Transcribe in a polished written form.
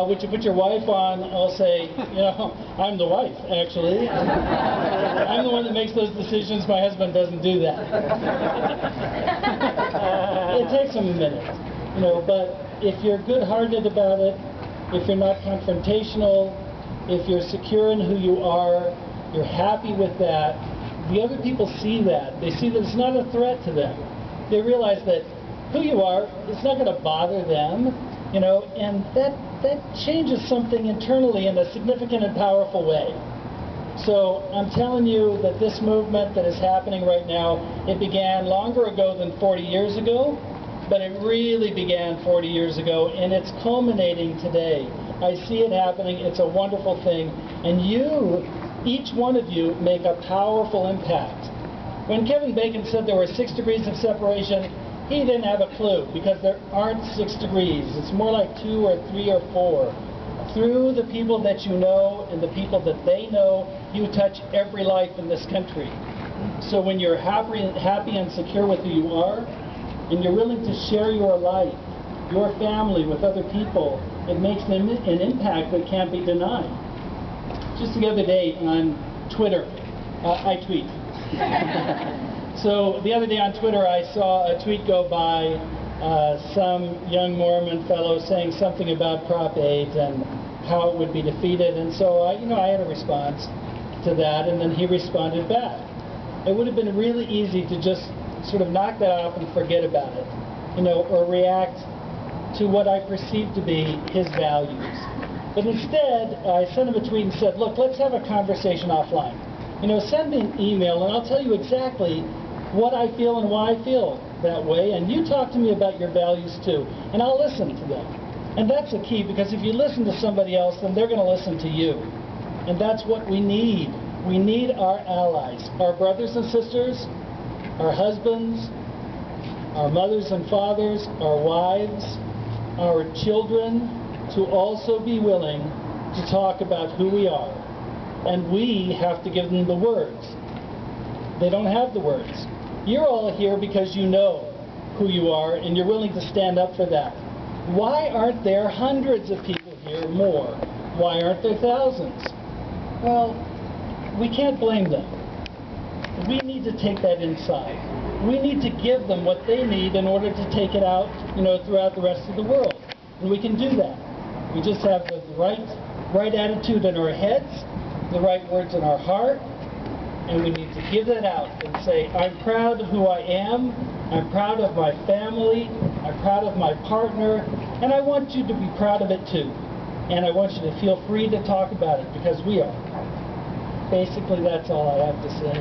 Would you put your wife on? I'll say, you know, I'm the wife, actually. I'm the one that makes those decisions. My husband doesn't do that. It takes him a minute, you know, but if you're good-hearted about it, if you're not confrontational, if you're secure in who you are, you're happy with that, the other people see that. They see that it's not a threat to them. They realize that who you are, it's not going to bother them, you know, and that changes something internally in a significant and powerful way. So I'm telling you that this movement that is happening right now, it began longer ago than 40 years ago, but it really began 40 years ago, and it's culminating today. I see it happening. It's a wonderful thing, and you, each one of you, make a powerful impact. When Kevin Bacon said there were 6 degrees of separation, he didn't have a clue, because there aren't 6 degrees. It's more like 2 or 3 or 4. Through the people that you know and the people that they know, you touch every life in this country. So when you're happy and secure with who you are, and you're willing to share your life, your family with other people, it makes an impact that can't be denied. Just the other day on Twitter, I tweet. So the other day on Twitter, I saw a tweet go by, some young Mormon fellow saying something about Prop 8 and how it would be defeated. And so, I had a response to that, and then he responded back. It would have been really easy to just sort of knock that off and forget about it, you know, or react to what I perceive to be his values. But instead, I sent him a tweet and said, look, let's have a conversation offline. You know, send me an email and I'll tell you exactly what I feel and why I feel that way, and you talk to me about your values too, and I'll listen to them. And that's the key, because if you listen to somebody else, then they're going to listen to you. And that's what we need. We need our allies, our brothers and sisters, our husbands, our mothers and fathers, our wives, our children, to also be willing to talk about who we are. And we have to give them the words. They don't have the words. You're all here because you know who you are and you're willing to stand up for that. Why aren't there hundreds of people here more? Why aren't there thousands? Well, we can't blame them. We need to take that inside. We need to give them what they need in order to take it out, you know, throughout the rest of the world. And we can do that. We just have the right attitude in our heads, the right words in our heart, and we need to give that out and say, I'm proud of who I am, I'm proud of my family, I'm proud of my partner, and I want you to be proud of it too. And I want you to feel free to talk about it, because we are. Basically, that's all I have to say.